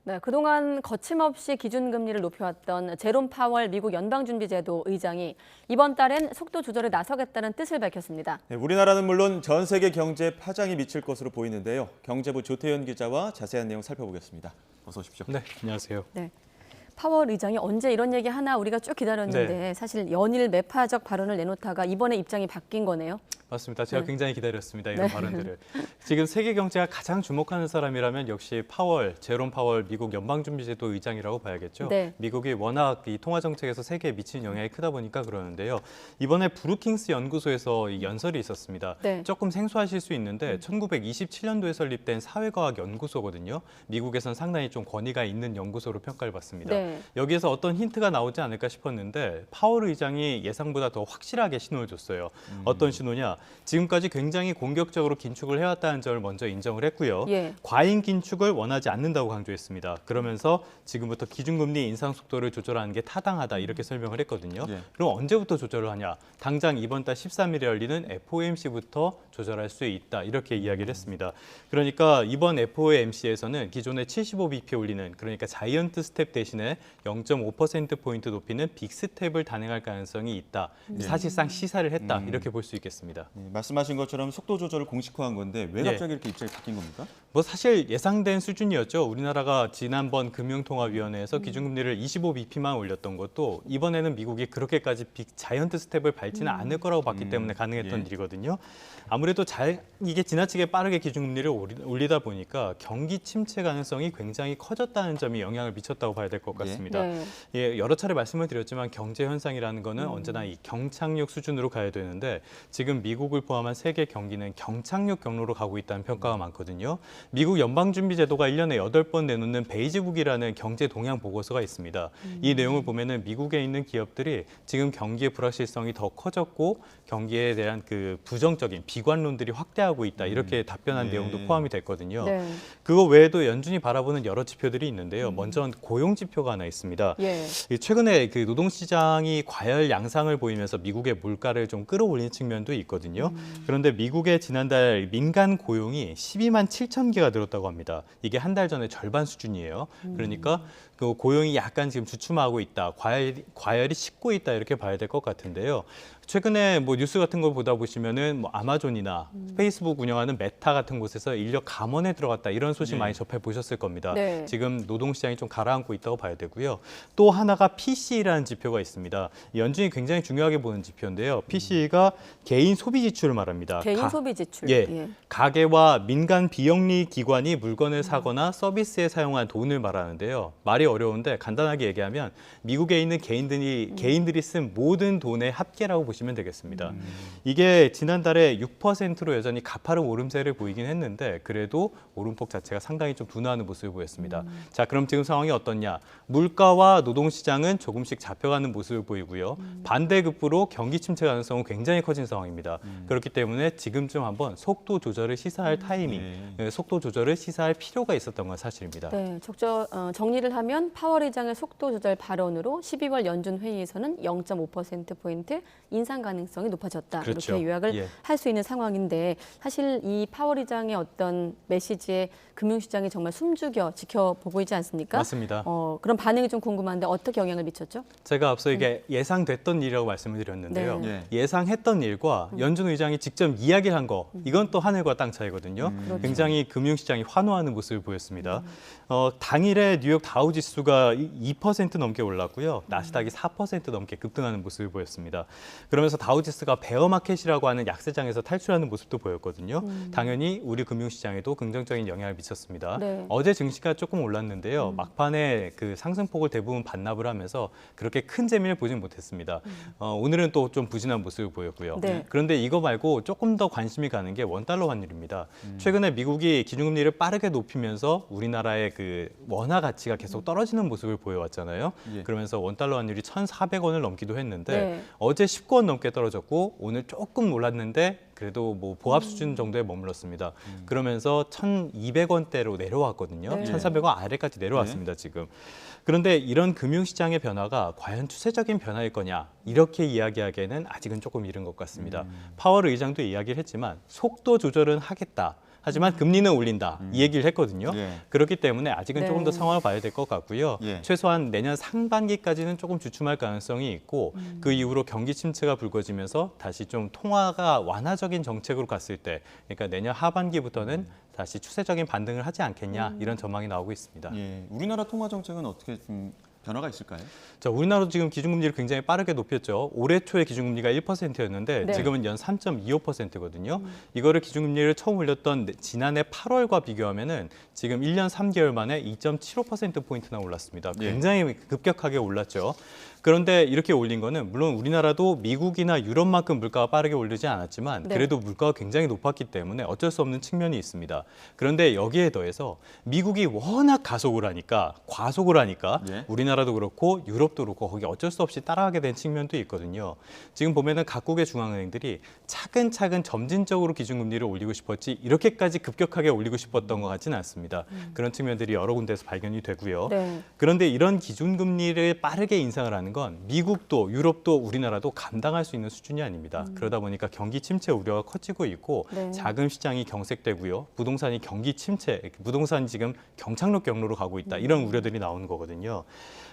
네, 그동안 거침없이 기준금리를 높여왔던 제롬 파월 미국 연방준비제도 의장이 이번 달엔 속도 조절에 나서겠다는 뜻을 밝혔습니다. 네, 우리나라는 물론 전 세계 경제에 파장이 미칠 것으로 보이는데요. 경제부 조태현 기자와 자세한 내용 살펴보겠습니다. 어서 오십시오. 네, 안녕하세요. 네, 파월 의장이 언제 이런 얘기 하나 우리가 쭉 기다렸는데 네. 사실 연일 매파적 발언을 내놓다가 이번에 입장이 바뀐 거네요. 맞습니다. 제가 네. 굉장히 기다렸습니다. 이런 발언들을. 지금 세계 경제가 가장 주목하는 사람이라면 역시 제롬 파월 미국 연방준비제도 의장이라고 봐야겠죠. 네. 미국이 워낙 이 통화 정책에서 세계에 미치는 영향이 크다 보니까 그러는데요. 이번에 브루킹스 연구소에서 이 연설이 있었습니다. 네. 조금 생소하실 수 있는데 1927년도에 설립된 사회과학 연구소거든요. 미국에선 상당히 좀 권위가 있는 연구소로 평가를 받습니다. 네. 여기에서 어떤 힌트가 나오지 않을까 싶었는데 파월 의장이 예상보다 더 확실하게 신호를 줬어요. 어떤 신호냐? 지금까지 굉장히 공격적으로 긴축을 해왔다는 점을 먼저 인정을 했고요. 예. 과잉 긴축을 원하지 않는다고 강조했습니다. 그러면서 지금부터 기준금리 인상 속도를 조절하는 게 타당하다 이렇게 설명을 했거든요. 예. 그럼 언제부터 조절을 하냐? 당장 이번 달 13일에 열리는 FOMC부터 조절할 수 있다 이렇게 이야기를 했습니다. 그러니까 이번 FOMC에서는 기존에 75bp 올리는 그러니까 자이언트 스텝 대신에 0.5%포인트 높이는 빅 스텝을 단행할 가능성이 있다. 사실상 시사를 했다 이렇게 볼 수 있겠습니다. 네, 말씀하신 것처럼 속도 조절을 공식화한 건데 왜 예. 갑자기 이렇게 입장이 바뀐 겁니까? 뭐 사실 예상된 수준이었죠. 우리나라가 지난번 금융통화위원회에서 기준금리를 25bp만 올렸던 것도 이번에는 미국이 그렇게까지 자이언트 스텝을 밟지는 않을 거라고 봤기 때문에 가능했던 예. 일이거든요. 아무래도 이게 지나치게 빠르게 기준금리를 올리다 보니까 경기 침체 가능성이 굉장히 커졌다는 점이 영향을 미쳤다고 봐야 될 것 같습니다. 네. 예, 여러 차례 말씀을 드렸지만 경제 현상이라는 거는 언제나 이 경착륙 수준으로 가야 되는데 지금 미국을 포함한 세계 경기는 경착륙 경로로 가고 있다는 평가가 많거든요. 미국 연방준비제도가 1년에 8번 내놓는 베이지북이라는 경제 동향 보고서가 있습니다. 이 내용을 보면은 미국에 있는 기업들이 지금 경기의 불확실성이 더 커졌고 경기에 대한 그 부정적인 비관론들이 확대하고 있다 이렇게 답변한 네. 내용도 포함이 됐거든요. 네. 그거 외에도 연준이 바라보는 여러 지표들이 있는데요. 먼저 고용 지표가 하나 있습니다. 예. 최근에 그 노동시장이 과열 양상을 보이면서 미국의 물가를 좀 끌어올리는 측면도 있거든요. 그런데 미국의 지난달 민간 고용이 12만 7천 개가 늘었다고 합니다. 이게 한 달 전에 절반 수준이에요. 그러니까 그 고용이 약간 지금 주춤하고 있다, 과열이 식고 있다 이렇게 봐야 될 것 같은데요. 최근에 뭐 뉴스 같은 걸 보다 보시면은 뭐 아마존이나 페이스북 운영하는 메타 같은 곳에서 인력 감원에 들어갔다 이런 소식 네. 많이 접해 보셨을 겁니다. 네. 지금 노동시장이 좀 가라앉고 있다고 봐야 되고요. 또 하나가 PCE라는 지표가 있습니다. 연준이 굉장히 중요하게 보는 지표인데요. PCE가 개인 소비 지출을 말합니다. 개인 소비 지출. 예, 가계와 민간 비영리 기관이 물건을 사거나 서비스에 사용한 돈을 말하는데요. 말이 어려운데 간단하게 얘기하면 미국에 있는 개인들이 쓴 모든 돈의 합계라고 보시면 되겠습니다. 이게 지난달에 6%로 여전히 가파른 오름세를 보이긴 했는데 그래도 오름폭 자체가 상당히 좀 둔화하는 모습을 보였습니다. 자, 그럼 지금 상황이 어떻냐? 물가와 노동시장은 조금씩 잡혀가는 모습을 보이고요. 반대급부로 경기 침체 가능성은 굉장히 커진 상황입니다. 그렇기 때문에 지금쯤 한번 속도 조절을 시사할 타이밍, 속도 조절을 시사할 필요가 있었던 건 사실입니다. 네, 정리를 하면 파월 의장의 속도 조절 발언으로 12월 연준 회의에서는 0.5%포인트 인상 가능성이 높아졌다. 그렇죠. 이렇게 요약을 예. 할 수 있는 상황인데 사실 이 파월 의장의 어떤 메시지에 금융시장이 정말 숨죽여 지켜보고 있지 않습니까? 맞습니다. 그런 반응이 좀 궁금한데 어떻게 영향을 미쳤죠? 제가 앞서 이게 예상됐던 일이라고 말씀을 드렸는데요. 네. 예상했던 일과 연준 의장이 직접 이야기를 한 거, 이건 또 하늘과 땅 차이거든요. 그렇죠. 굉장히 금융시장이 환호하는 모습을 보였습니다. 당일에 뉴욕 다우지수가 2% 넘게 올랐고요. 나스닥이 4% 넘게 급등하는 모습을 보였습니다. 그러면서 다우지수가 베어마켓이라고 하는 약세장에서 탈출하는 모습도 보였거든요. 당연히 우리 금융시장에도 긍정적인 영향을 미쳤습니다. 네. 어제 증시가 조금 올랐는데요. 막판에 그 상승폭을 대부분 반납을 하면서 그렇게 큰 재미를 보진 못했습니다. 오늘은 또 좀 부진한 모습을 보였고요. 네. 그런데 이거 말고 조금 더 관심이 가는 게 원달러 환율입니다. 최근에 미국이 기준금리를 빠르게 높이면서 우리나라의 그 원화 가치가 계속 떨어지는 모습을 보여왔잖아요. 예. 그러면서 원달러 환율이 1,400원을 넘기도 했는데 네. 어제 19원 넘게 떨어졌고 오늘 조금 올랐는데 그래도 뭐 보합 수준 정도에 머물렀습니다. 그러면서 1,200원대로 내려왔거든요. 네. 1,400원 아래까지 내려왔습니다, 지금. 그런데 이런 금융시장의 변화가 과연 추세적인 변화일 거냐 이렇게 이야기하기에는 아직은 조금 이른 것 같습니다. 파월 의장도 이야기를 했지만 속도 조절은 하겠다. 하지만 금리는 올린다 이 얘기를 했거든요. 예. 그렇기 때문에 아직은 네. 조금 더 상황을 봐야 될 것 같고요. 예. 최소한 내년 상반기까지는 조금 주춤할 가능성이 있고 그 이후로 경기 침체가 불거지면서 다시 좀 통화가 완화적인 정책으로 갔을 때, 그러니까 내년 하반기부터는 다시 추세적인 반등을 하지 않겠냐 이런 전망이 나오고 있습니다. 예. 우리나라 통화 정책은 어떻게 좀 변화가 있을까요? 자, 우리나라도 지금 기준금리를 굉장히 빠르게 높였죠. 올해 초에 기준금리가 1%였는데 네. 지금은 연 3.25%거든요. 이거를 기준금리를 처음 올렸던 지난해 8월과 비교하면은 지금 1년 3개월 만에 2.75%포인트나 올랐습니다. 예. 굉장히 급격하게 올랐죠. 그런데 이렇게 올린 거는 물론 우리나라도 미국이나 유럽만큼 물가가 빠르게 오르지 않았지만 네. 그래도 물가가 굉장히 높았기 때문에 어쩔 수 없는 측면이 있습니다. 그런데 여기에 더해서 미국이 워낙 가속을 하니까, 과속을 하니까 예. 우리나라도 그렇고 유럽도 그렇고 거기 어쩔 수 없이 따라가게 된 측면도 있거든요. 지금 보면은 각국의 중앙은행들이 차근차근 점진적으로 기준금리를 올리고 싶었지 이렇게까지 급격하게 올리고 싶었던 것 같지는 않습니다. 그런 측면들이 여러 군데서 발견이 되고요. 네. 그런데 이런 기준금리를 빠르게 인상을 하는 건 미국도 유럽도 우리나라도 감당할 수 있는 수준이 아닙니다. 그러다 보니까 경기 침체 우려가 커지고 있고 네. 자금 시장이 경색되고요. 부동산이 경기 침체, 부동산이 지금 경착륙 경로로 가고 있다. 이런 우려들이 나오는 거거든요.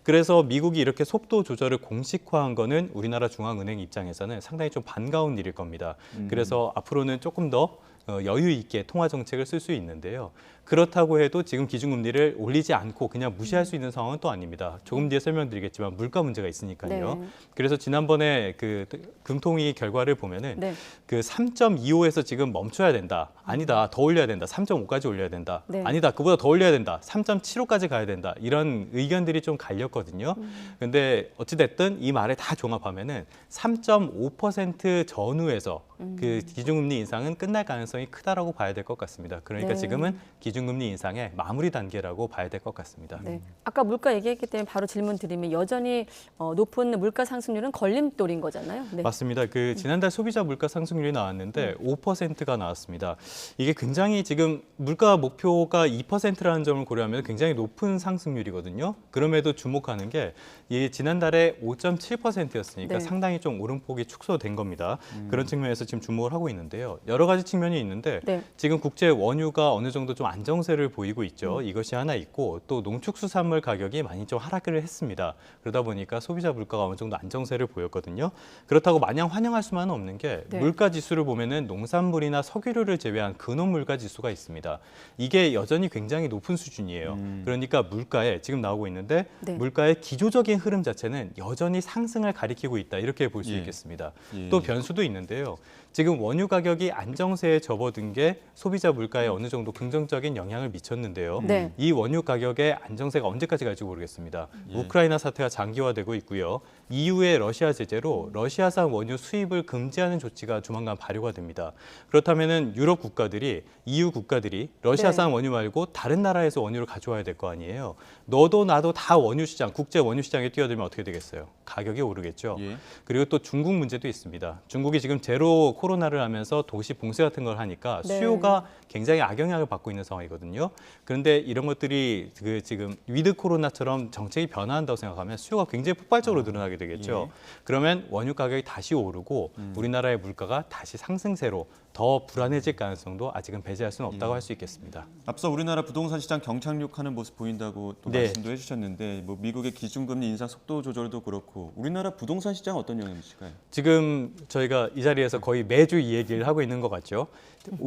그래서 미국이 이렇게 속도 조절을 공식화한 거는 우리나라 중앙은행 입장에서는 상당히 좀 반가운 일일 겁니다. 그래서 앞으로는 조금 더 여유 있게 통화 정책을 쓸 수 있는데요. 그렇다고 해도 지금 기준금리를 올리지 않고 그냥 무시할 수 있는 상황은 또 아닙니다. 조금 뒤에 설명드리겠지만 물가 문제가 있으니까요. 네. 그래서 지난번에 그 금통위 결과를 보면은 네. 그 3.25에서 지금 멈춰야 된다. 아니다. 더 올려야 된다. 3.5까지 올려야 된다. 네. 아니다. 그보다 더 올려야 된다. 3.75까지 가야 된다. 이런 의견들이 좀 갈렸거든요. 근데 어찌 됐든 이 말을 다 종합하면은 3.5% 전후에서 그 기준금리 인상은 끝날 가능성이 크다라고 봐야 될 것 같습니다. 그러니까 네. 지금은 기준금리 인상의 마무리 단계라고 봐야 될 것 같습니다. 네. 아까 물가 얘기했기 때문에 바로 질문 드리면 여전히 높은 물가 상승률은 걸림돌인 거잖아요. 네. 맞습니다. 그 지난달 소비자 물가 상승률이 나왔는데 5%가 나왔습니다. 이게 굉장히 지금 물가 목표가 2%라는 점을 고려하면 굉장히 높은 상승률이거든요. 그럼에도 주목하는 게 이 지난달에 5.7%였으니까 네. 상당히 좀 오름폭이 축소된 겁니다. 그런 측면에서 지금 주목을 하고 있는데요. 여러 가지 측면이 있는데 네. 지금 국제 원유가 어느 정도 좀 안정세를 보이고 있죠. 이것이 하나 있고 또 농축수산물 가격이 많이 좀 하락을 했습니다. 그러다 보니까 소비자 물가가 어느 정도 안정세를 보였거든요. 그렇다고 마냥 환영할 수만은 없는 게 네. 물가 지수를 보면은 농산물이나 석유류를 제외한 근원 물가 지수가 있습니다. 이게 여전히 굉장히 높은 수준이에요. 그러니까 물가에 지금 나오고 있는데 네. 물가의 기조적인 흐름 자체는 여전히 상승을 가리키고 있다. 이렇게 볼 수 예. 있겠습니다. 예. 또 변수도 있는데요. 지금 원유 가격이 안정세에 접어든 게 소비자 물가에 어느 정도 긍정적인 영향을 미쳤는데요. 네. 이 원유 가격의 안정세가 언제까지 갈지 모르겠습니다. 예. 우크라이나 사태가 장기화되고 있고요. EU의 러시아 제재로 러시아산 원유 수입을 금지하는 조치가 조만간 발효가 됩니다. 그렇다면은 유럽 국가들이 EU 국가들이 러시아산 원유 말고 다른 나라에서 원유를 가져와야 될 거 아니에요. 너도 나도 다 원유 시장, 국제 원유 시장에 뛰어들면 어떻게 되겠어요? 가격이 오르겠죠. 예. 그리고 또 중국 문제도 있습니다. 중국이 지금 제로 코로나를 하면서 도시 봉쇄 같은 걸 하니까 네. 수요가 굉장히 악영향을 받고 있는 상황이거든요. 그런데 이런 것들이 그 지금 위드 코로나처럼 정책이 변화한다고 생각하면 수요가 굉장히 폭발적으로 늘어나게 되겠죠. 그러면 원유 가격이 다시 오르고 우리나라의 물가가 다시 상승세로 더 불안해질 가능성도 아직은 배제할 수는 없다고 할 수 있겠습니다. 앞서 우리나라 부동산 시장 경착륙하는 모습 보인다고 또 네. 말씀도 해주셨는데 뭐 미국의 기준금리 인상 속도 조절도 그렇고 우리나라 부동산 시장 어떤 영향을 미칠까요? 지금 저희가 이 자리에서 거의 매주 이 얘기를 하고 있는 것 같죠.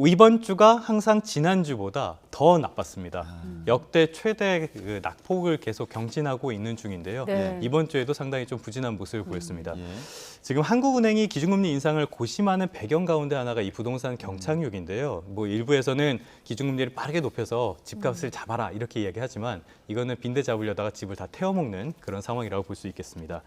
이번 주가 항상 지난주보다 더 나빴습니다. 역대 최대 그 낙폭을 계속 경신하고 있는 중인데요. 네. 이번 주에도 상당히 좀 부진한 모습을 보였습니다. 예. 지금 한국은행이 기준금리 인상을 고심하는 배경 가운데 하나가 이 부동산 경착륙인데요. 뭐 일부에서는 기준금리를 빠르게 높여서 집값을 잡아라 이렇게 이야기하지만 이거는 빈대 잡으려다가 집을 다 태워먹는 그런 상황이라고 볼 수 있겠습니다.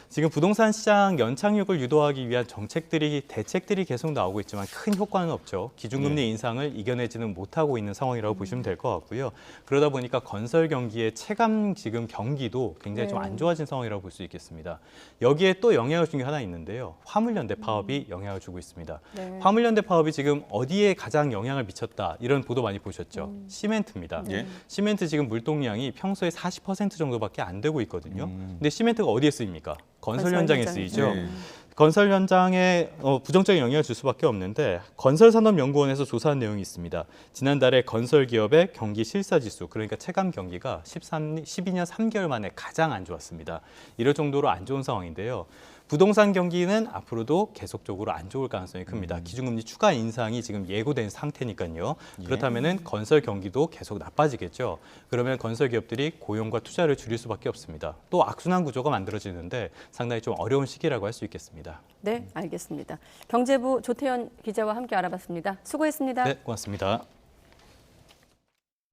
지금 부동산 시장 연착륙을 유도하기 위한 대책들이 계속 나오고 있지만 큰 효과는 없죠. 기준금리 인상을 이겨내지는 못하고 있는 상황이라고 보시면 될 것 같고요. 그러다 보니까 건설 경기의 체감 지금 경기도 굉장히 좀 안 좋아진 상황이라고 볼 수 있겠습니다. 여기에 또 영향을 준 게 하나 있는데요. 화물연대 파업이 영향을 주고 있습니다. 네. 화물연대 파업이 지금 어디에 가장 영향을 미쳤다 이런 보도 많이 보셨죠. 시멘트입니다. 예. 시멘트 지금 물동량이 평소에 40% 정도밖에 안 되고 있거든요. 근데 시멘트가 어디에 쓰입니까? 건설 현장에 쓰이죠. 네. 건설 현장에 부정적인 영향을 줄 수밖에 없는데 건설산업연구원에서 조사한 내용이 있습니다. 지난달에 건설 기업의 경기 실사지수, 그러니까 체감 경기가 12년 3개월 만에 가장 안 좋았습니다. 이럴 정도로 안 좋은 상황인데요. 부동산 경기는 앞으로도 계속적으로 안 좋을 가능성이 큽니다. 기준금리 추가 인상이 지금 예고된 상태니까요. 그렇다면은 건설 경기도 계속 나빠지겠죠. 그러면 건설 기업들이 고용과 투자를 줄일 수밖에 없습니다. 또 악순환 구조가 만들어지는데 상당히 좀 어려운 시기라고 할 수 있겠습니다. 네, 알겠습니다. 경제부 조태현 기자와 함께 알아봤습니다. 수고했습니다. 네, 고맙습니다.